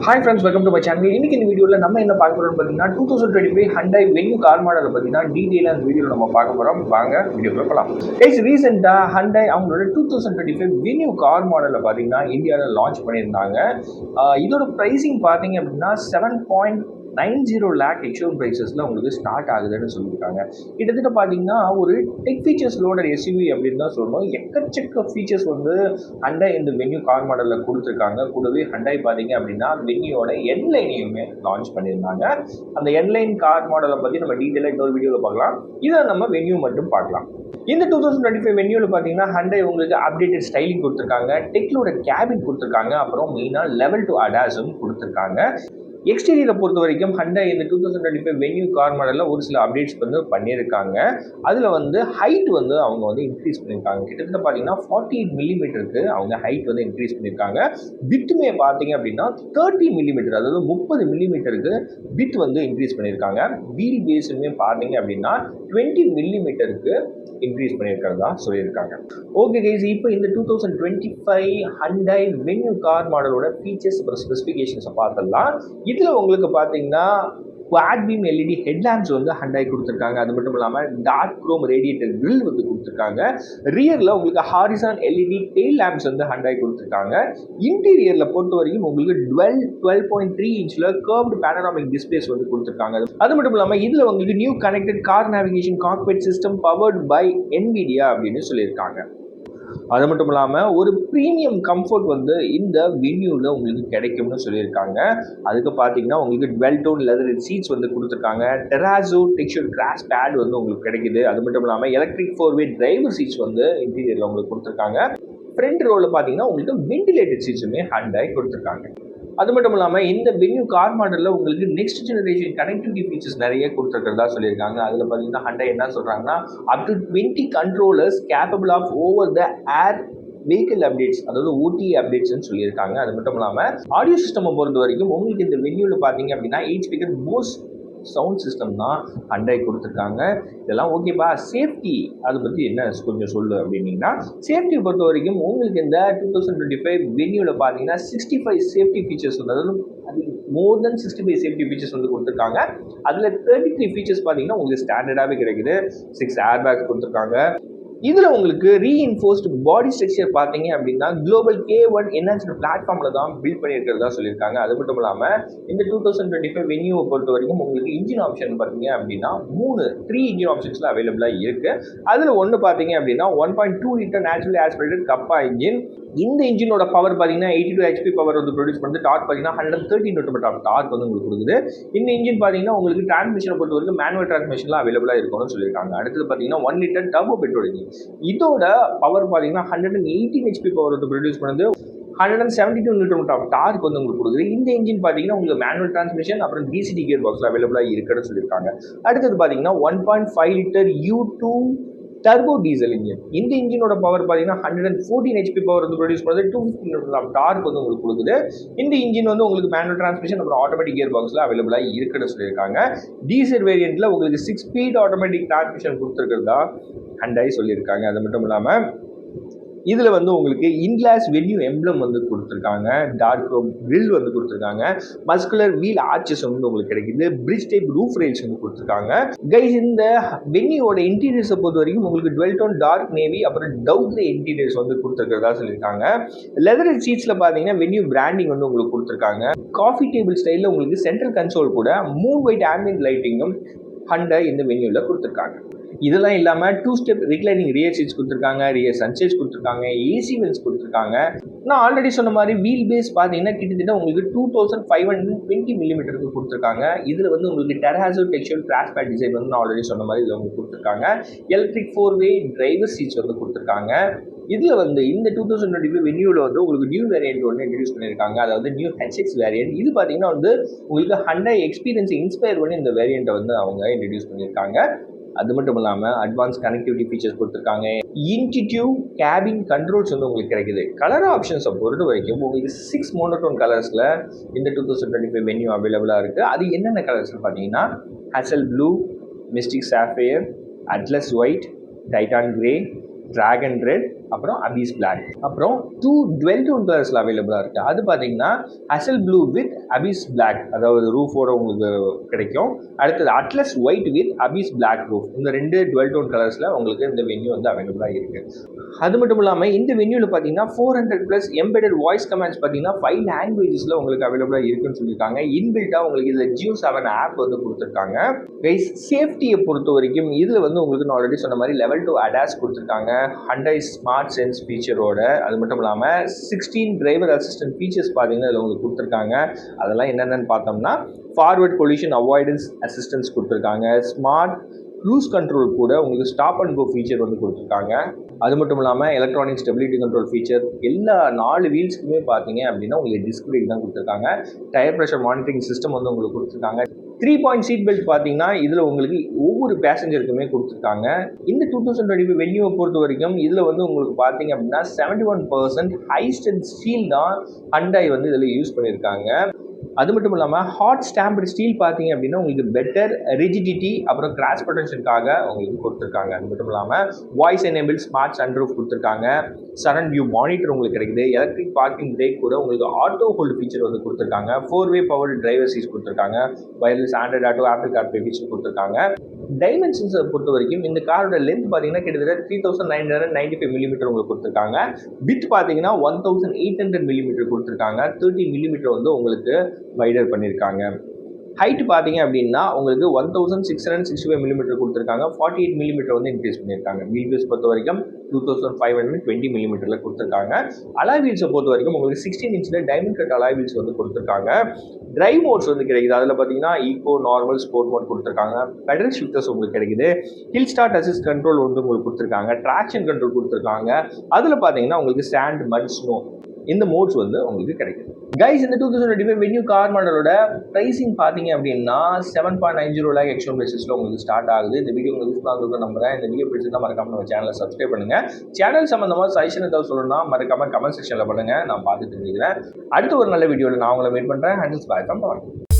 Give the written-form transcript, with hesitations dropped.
Hi friends, welcome to my channel. இன்னைக்கு இந்த வீடியோல நம்ம என்ன பார்க்க போறோம்னு பார்த்தீங்கன்னா 2025 Hyundai Venue கார் மாடலை பத்தி தான் டீடைலா இந்த வீடியோல நம்ம பார்க்க போறோம். வாங்க வீடியோக்குள்ள போலாம். கைஸ் ரீசெண்டா Hyundai அவங்களோட 2025 Venue கார் மாடலை பார்த்தீங்கன்னா இந்தியால லான்ச் பண்ணியிருந்தாங்க. இதோட பிரைசிங் பார்த்தீங்க அப்படின்னா 7.90 lakh எக்ஸ்ஷோரூம் ப்ரைஸஸில் உங்களுக்கு ஸ்டார்ட் ஆகுதுன்னு சொல்லியிருக்காங்க. கிட்டத்தட்ட பார்த்தீங்கன்னா ஒரு டெக் ஃபீச்சர்ஸ் லோடர் எஸ்யூவி அப்படின்னு தான் சொல்லணும். எக்கச்சக்க ஃபீச்சர்ஸ் வந்து Hyundai இந்த வென்யூ கார் மாடலில் கொடுத்துருக்காங்க. கூடவே Hyundai பார்த்தீங்க அப்படின்னா வென்யூவோட என்லைனையுமே லான்ச் பண்ணியிருந்தாங்க. அந்த என்லைன் கார் மாடலை பற்றி நம்ம டீட்டெயிலாக இன்னொரு வீடியோவில் பார்க்கலாம். இதை நம்ம வென்யூ மட்டும் பார்க்கலாம். இந்த 2025 வென்யூவில் பார்த்தீங்கன்னா Hyundai உங்களுக்கு அப்டேட்டட் ஸ்டைலிங் கொடுத்துருக்காங்க, டெக்லோட கேபின் கொடுத்துருக்காங்க, அப்புறம் மெயினாக லெவல் 2 அடாஸும் கொடுத்துருக்காங்க. எக்ஸ்டீரியரை பொறுத்த வரைக்கும் Hyundai இந்த 2025 வென்யூ கார் மாடலில் ஒரு சில அப்டேட்ஸ் வந்து பண்ணியிருக்காங்க. அதில் வந்து ஹைட் வந்து அவங்க வந்து இன்க்ரீஸ் பண்ணியிருக்காங்க. கிட்டத்தட்ட பார்த்தீங்கன்னா 48 மில்லிமீட்டருக்கு அவங்க ஹைட் வந்து இன்க்ரீஸ் பண்ணியிருக்காங்க. வித்துமே பார்த்தீங்க அப்படின்னா 30 மில்லிமீட்டர், அதாவது 30 மில்லிமீட்டருக்கு வித் வந்து இன்க்ரீஸ் பண்ணியிருக்காங்க. வீல் பேஸுமே பார்த்தீங்க அப்படின்னா 20 மில்லிமீட்டருக்கு இன்க்ரீஸ் பண்ணியிருக்கிறதா சொல்லியிருக்காங்க. ஓகே கைஸ், இப்போ இந்த 2025 Hyundai வென்யூ கார் மாடலோட ஃபீச்சர்ஸ் அப்புறம் ஸ்பெசிஃபிகேஷன்ஸை பார்த்துடலாம். இதில் உங்களுக்கு பார்த்தீங்கன்னா குவாட் பீம் எல்இடி ஹெட்லாம்ப்ஸ் வந்து Hyundai கொடுத்துருக்காங்க. அது மட்டும் இல்லாமல் டார்க் குரோம் ரேடியேட்டர் கிரில் வந்து கொடுத்துருக்காங்க. ரியரில் உங்களுக்கு ஹாரிசான் எல்இடி டெயில் லேம்ப்ஸ் வந்து Hyundai கொடுத்துருக்காங்க. இன்டீரியரில் பொறுத்த வரைக்கும் உங்களுக்கு 12.3 இன்ச்சில் கர்வ்டு பேனராமிக் டிஸ்பிளேஸ் வந்து கொடுத்துருக்காங்க. அது மட்டும் இல்லாமல் இதில் உங்களுக்கு new connected car navigation cockpit system powered by NVIDIA அப்படின்னு சொல்லியிருக்காங்க. அது மட்டும் இல்லாமல் ஒரு ப்ரீமியம் கம்ஃபர்ட் வந்து இந்த வென்யூவில் உங்களுக்கு கிடைக்கும்னு சொல்லியிருக்காங்க. அதுக்கு பார்த்தீங்கன்னா உங்களுக்கு டுவெல் டோன் லெதர் சீட்ஸ் வந்து கொடுத்துருக்காங்க. டெராசோ டெக்ஸ்சர் கிராஸ் பேட் வந்து உங்களுக்கு கிடைக்குது. அது மட்டும் இல்லாமல் எலக்ட்ரிக் 4-வே டிரைவர் சீட்ஸ் வந்து இன்டீரியரில் உங்களுக்கு கொடுத்துருக்காங்க. ஃப்ரண்ட் ரோவில் பார்த்தீங்கன்னா உங்களுக்கு வென்டிலேட்டட் சீட்ஸுமே Hyundai கொடுத்துருக்காங்க. அது மட்டும் இல்லாமல் இந்த வென்யூ கார் மாடலில் உங்களுக்கு நெக்ஸ்ட் ஜெனரேஷன் கனெக்டிவிட்டி ஃபீச்சர்ஸ் நிறைய கொடுத்துருக்கிறதா சொல்லியிருக்காங்க. அதில் பார்த்தீங்கன்னா Hyundai என்ன சொல்கிறாங்கன்னா up to 20 controllers capable of over the air vehicle updates, அதாவது OTA அப்டேட்ஸ்ன்னு சொல்லியிருக்காங்க. அது மட்டும் இல்லாமல் ஆடியோ சிஸ்டமை பொறுத்த வரைக்கும் உங்களுக்கு இந்த வென்யூவில் பார்த்தீங்க அப்படின்னா 8 ஸ்பீக்கர் போஸ் சவுண்ட் சிஸ்டம் தான் Hyundai கொடுத்துருக்காங்க. இதெல்லாம் ஓகேப்பா. சேஃப்டி அதை பற்றி என்ன கொஞ்சம் சொல்லு அப்படின்னீங்கன்னா, சேஃப்டியை பொறுத்த வரைக்கும் உங்களுக்கு இந்த 2025 வென்யூவில் பார்த்தீங்கன்னா 65 சேஃப்டி ஃபீச்சர்ஸ் வந்து, அதாவது அது மோர் தென் 65 சேஃப்டி ஃபீச்சர்ஸ் வந்து கொடுத்துருக்காங்க. அதில் 33 ஃபீச்சர்ஸ் பார்த்தீங்கன்னா உங்களுக்கு ஸ்டாண்டர்டாகவே கிடைக்குது. 6 ஏர் பேக்ஸ் கொடுத்துருக்காங்க. இதில் உங்களுக்கு ரீஇன்ஃபோர்ஸ்டு பாடி ஸ்ட்ரக்சர் பார்த்தீங்க அப்படின்னா குளோபல் K1 என்ஹான்ஸ்டு பிளாட்ஃபார்மில் தான் பில்ட் பண்ணியிருக்கிறதா சொல்லியிருக்காங்க. அது மட்டும் இல்லாமல் இந்த 2025 வென்யூவை பொறுத்த வரைக்கும் உங்களுக்கு இன்ஜின் ஆப்ஷன் பார்த்தீங்க அப்படின்னா 3 இன்ஜின் ஆப்ஷன்ஸில் அவைலபிளாக இருக்குது. அதில் ஒன்று பார்த்தீங்க அப்படின்னா 1.2 லிட்டர் நேச்சுரலி ஆஸ்பிரேட்டட் கப்பா இன்ஜின். இந்த இன்ஜினோட பவர் பார்த்தீங்கன்னா 82 HP பவர் வந்து ப்ரொடியூஸ் பண்ணுது. டார்க் பார்த்தீங்கன்னா 130 Nm ஆஃப் டார்க் வந்து உங்களுக்கு கொடுக்குது. இந்த இன்ஜின் பார்த்தீங்கன்னா உங்களுக்கு டிரான்ஸ்மிஷனை பொறுத்த வரைக்கும் மேனுவல் டிரான்ஸ்மிஷன்லாம் அவைலபிளாக இருக்கும்னு சொல்லியிருக்காங்க. அடுத்தது பார்த்தீங்கன்னா 1 லிட்டர் டர்போ பெட்ரோல் இன்ஜின். இதோட பவர் பார்த்தீங்கன்னா 118 HP பவர் வந்து ப்ரொடியூஸ் பண்ணுது. 172 Nm ஆஃப் டார்க் வந்து உங்களுக்கு கொடுக்குது. இந்த இன்ஜின் பார்த்தீங்கன்னா உங்களுக்கு மேனுவல் டிரான்ஸ்மிஷன் அப்புறம் DCT கியர் பாக்ஸில் அவைலபிளாக இருக்குன்னு சொல்லியிருக்காங்க. அடுத்தது பார்த்தீங்கன்னா 1.5 litre U2 turbo diesel engine. இந்த இன்ஜினோட பவர் பார்த்தீங்கன்னா 114 HP பவர் வந்து ப்ரொடியூஸ் பண்ணுது. 250 Nm ஆஃப் டார்க் வந்து உங்களுக்கு கொடுக்குது. இந்த இன்ஜின் வந்து உங்களுக்கு மேனுவல் டிரான்ஸ்மிஷன் அப்புறம் ஆட்டோமேட்டிக் கியர் பாக்ஸில் அவைலபிளாக இருக்குன்னு சொல்லியிருக்காங்க. டீசல் வேரியண்ட்டில் உங்களுக்கு 6 ஸ்பீட் ஆட்டோமேட்டிக் டிரான்ஸ்மிஷன் கொடுத்துருக்கிறதா Hyundai சொல்லியிருக்காங்க. அது மட்டும் இல்லாமல் இதில் வந்து உங்களுக்கு இன்கிளாஸ் வென்யூ எம்ப்ளம் வந்து கொடுத்துருக்காங்க. டார்க் க்ரோம் கிரில் வந்து கொடுத்துருக்காங்க. மஸ்குலர் வீல் ஆர்ச்சஸ் வந்து உங்களுக்கு கிடைக்குது. பிரிட்ஜ் டைப் ரூஃப் ரெயில்ஸ் வந்து கொடுத்துருக்காங்க. கைஸ் இந்த வென்யூவோட இன்டீரியர்ஸை பொறுத்த வரைக்கும் உங்களுக்கு டுவெல் டோன் டார்க் நேவி அப்புறம் டவ் கிரே இன்டீரியர்ஸ் வந்து கொடுத்துருக்கிறதா சொல்லியிருக்காங்க. லெதர் சீட்ஸில் பார்த்தீங்கன்னா வென்யூ பிராண்டிங் வந்து உங்களுக்கு கொடுத்துருக்காங்க. காஃபி டேபிள் ஸ்டைலில் உங்களுக்கு சென்ட்ரல் கன்சோல் கூட மூன் ஒயிட் ஆம்பியன்ட் லைட்டிங்கும் Hyundai இந்த வென்யூவில் கொடுத்துருக்காங்க. இதெல்லாம் இல்லாமல் 2 ஸ்டெப் ரிக்ளைனிங் ரியர் சீட்ஸ் கொடுத்துருக்காங்க, ரியர் சன்செட்ஸ் கொடுத்துருக்காங்க, ஏசி வென்ஸ் கொடுத்துருக்காங்க. நான் ஆல்ரெடி சொன்ன மாதிரி வீல் பேஸ் பார்த்தீங்கன்னா கிட்டத்தட்ட உங்களுக்கு 2520 மில்லிமீட்டருக்கு கொடுத்துருக்காங்க. இதில் வந்து உங்களுக்கு டெராசோ டெக்ஸ்சர் கிராஸ் பேட் டிசைன் வந்து நான் ஆல்ரெடி சொன்ன மாதிரி இதில் உங்களுக்கு கொடுத்துருக்காங்க. எலக்ட்ரிக் 4-வே டிரைவர் சீட்ஸ் வந்து கொடுத்துருக்காங்க. இதில் வந்து இந்த 2025 வென்யூவில் வந்து உங்களுக்கு நியூ வேரியன்ட் ஒன்று இன்ட்ரடியூஸ் பண்ணியிருக்காங்க, அதாவது நியூ HX வேரியன்ட். இது பார்த்தீங்கன்னா வந்து உங்களுக்கு Hyundai எக்ஸ்பீரியன்ஸை இன்ஸ்பயர் பண்ணி இந்த வேரியண்ட்டை வந்து அவங்க இன்ட்ரடியூஸ் பண்ணியிருக்காங்க. அது மட்டும் இல்லாமல் அட்வான்ஸ் கனெக்டிவிட்டி ஃபீச்சர்ஸ் கொடுத்துருக்காங்க. இன்டிடியூவ் கேபின் கண்ட்ரோல்ஸ் வந்து உங்களுக்கு கிடைக்குது. கலர் ஆப்ஷன்ஸை பொறுத்த வரைக்கும் உங்களுக்கு 6 மோனோடோன் கலர்ஸில் இந்த 2025 வென்யூ அவைலபிளாக இருக்குது. அது என்னென்ன கலர்ஸ்னு பார்த்தீங்கன்னா hazel blue, mystic sapphire, atlas white, titan grey, dragon red, அப்புறம் அபீஸ் பிளாக். அப்புறம் 2 டுவெல் டோன் கலர்ஸில் அவைலபிளாக இருக்குது. அது பார்த்தீங்கன்னா hazel blue with abyss black, அதாவது ரூஃபோட உங்களுக்கு கிடைக்கும். அடுத்தது atlas white with abyss black roof. இந்த 2 டுவெல் டோன் கலர்ஸில் உங்களுக்கு இந்த வென்யூ வந்து அவைலபிளாக இருக்குது. அது மட்டும் இல்லாமல் இந்த வென்யூவில் பார்த்தீங்கன்னா 400+ எம்பெடட் வாய்ஸ் கமெண்ட்ஸ் பார்த்தீங்கன்னா 5 லாங்குவேஜஸில் உங்களுக்கு அவைலபிளாக இருக்குன்னு சொல்லியிருக்காங்க. இன்பில்ட்டாக உங்களுக்கு இதில் Jio 7 ஆப் வந்து கொடுத்துருக்காங்க. கைஸ், சேஃப்டியை பொறுத்த வரைக்கும் இதில் வந்து உங்களுக்கு நான் ஆல்ரெடி சொன்ன மாதிரி லெவல் 2 ADAS கொடுத்துருக்காங்க, Hyundai ஸ்மார்ட் சென்ஸ் ஃபீச்சரோட. அது மட்டும் இல்லாமல் 16 டிரைவர் அசிஸ்டன்ட் ஃபீச்சர்ஸ் பார்த்தீங்கன்னா இதில் உங்களுக்கு கொடுத்துருக்காங்க. அதெல்லாம் என்னென்னு பார்த்தோம்னா ஃபார்வர்ட் கொலிஷன் அவாய்டன்ஸ் அசிஸ்டன்ஸ் கொடுத்துருக்காங்க, ஸ்மார்ட் க்ரூஸ் கண்ட்ரோல் கூட உங்களுக்கு ஸ்டாப் அண்ட் கோ ஃபீச்சர் வந்து கொடுத்துருக்காங்க. அது மட்டும் இல்லாமல் எலக்ட்ரானிக் ஸ்டெபிலிட்டி கண்ட்ரோல் ஃபீச்சர், எல்லா 4 வீல்ஸ்க்குமே பார்த்தீங்க அப்படின்னா உங்களுக்கு டிஸ்க் பிரேக் தான் கொடுத்துருக்காங்க. டயர் ப்ரெஷர் மானிட்டரிங் சிஸ்டம் வந்து உங்களுக்கு கொடுத்துருக்காங்க. 3 பாயிண்ட் சீட் பெல்ட் பார்த்தீங்கன்னா இதில் உங்களுக்கு ஒவ்வொரு பேசஞ்சருக்குமே கொடுத்துருக்காங்க. இந்த 2025 வென்யூவை பொறுத்த வரைக்கும் இதில் வந்து உங்களுக்கு பார்த்தீங்க அப்படின்னா 71% ஹை ஸ்ட்ரென்த் ஸ்டீல் தான் Hyundai வந்து இதில் யூஸ் பண்ணியிருக்காங்க. அது மட்டும் இல்லாமல் ஹாட் ஸ்டாம்பட் ஸ்டீல் பார்த்தீங்க அப்படின்னா உங்களுக்கு பெட்டர் ரிஜிடிட்டி அப்புறம் கிராஷ் ப்ரொடெக்ஷனுக்காக உங்களுக்கு கொடுத்துருக்காங்க. அது மட்டும் இல்லாமல் வாய்ஸ் எனேபிள் ஸ்மார்ட் சன்ரூஃப் கொடுத்துருக்காங்க, சரண்ட் வியூ மானிட்டர் உங்களுக்கு கிடைக்குது, எலக்ட்ரிக் பார்க்கிங் பிரேக் கூட உங்களுக்கு ஆட்டோ ஹோல்டு ஃபீச்சர் வந்து கொடுத்துருக்காங்க, 4-வே பவர் டிரைவர் சீட் கொடுத்துருக்காங்க, wireless Android auto, apple CarPlay feature கொடுத்துருக்காங்க. டைமென்ஷன்ஸை பொறுத்த வரைக்கும் இந்த காரோட லென்த் பார்த்தீங்கன்னா கிட்டத்தட்ட 3995 மில்லிமீட்டர் உங்களுக்கு கொடுத்துருக்காங்க. வித் பார்த்தீங்கன்னா 1800 மில்லிமீட்டர் கொடுத்துருக்காங்க. 30 மில்லிமீட்டர் வந்து உங்களுக்கு வைடர் பண்ணியிருக்காங்க. ஹைட் பார்த்தீங்க அப்படின்னா உங்களுக்கு 1665 மில்லிமீட்டர் கொடுத்துருக்காங்க. 48 மில்லிமீட்டர் வந்து இன்க்ரீஸ் பண்ணியிருக்காங்க. வீல் பேஸ் பொறுத்த வரைக்கும் 2520 மில்லிமீட்டரில் கொடுத்துருக்காங்க. அலாய் வீல்ஸை பொறுத்த வரைக்கும் உங்களுக்கு 16 இன்ச்சில் டைமண்ட் கட் அலாய் வீல்ஸ் வந்து கொடுத்துருக்காங்க. டிரைவ் மோட்ஸ் வந்து கிடைக்குது. அதில் பார்த்தீங்கன்னா ஈகோ, நார்மல், ஸ்போர்ட் மோட் கொடுத்துருக்காங்க. பெடல் ஷிஃப்டர்ஸ் உங்களுக்கு கிடைக்குது. ஹில் ஸ்டார்ட் அசிஸ்ட் கண்ட்ரோல் வந்து உங்களுக்கு கொடுத்துருக்காங்க. ட்ராக்ஷன் கண்ட்ரோல் கொடுத்துருக்காங்க. அதில் பார்த்தீங்கன்னா உங்களுக்கு சாண்ட், மட், ஸ்னோ இந்த மோட்ஸ் வந்து உங்களுக்கு கிடைக்குது. கைஸ், இந்த 2025 வென்யூ கார் மாடலோட ப்ரைஸிங் பார்த்தீங்க அப்படின்னா 7.90 lakh எக்ஸ்ட்ரா பேசிஸில் உங்களுக்கு ஸ்டார்ட் ஆகுது. இந்த வீடியோ உங்களுக்கு யூஸ்ஃபுல்லாக இருக்கும் நம்புறேன். இந்த வீடியோ பிடிச்சிருந்தா மறக்காம நம்ம சேனலை சப்ஸ்கிரைப் பண்ணுங்க. சேனல் சம்மந்தமாக சஜஷன் ஏதாவது சொல்லணும்னா மறக்காம கமெண்ட் செக்ஷனில் பண்ணுங்க, நான் பார்த்து தெரிஞ்சுக்கிறேன். அடுத்த ஒரு நல்ல வீடியோவில் நான் உங்களை மீட் பண்ணுறேன். Handles bye from Pawan.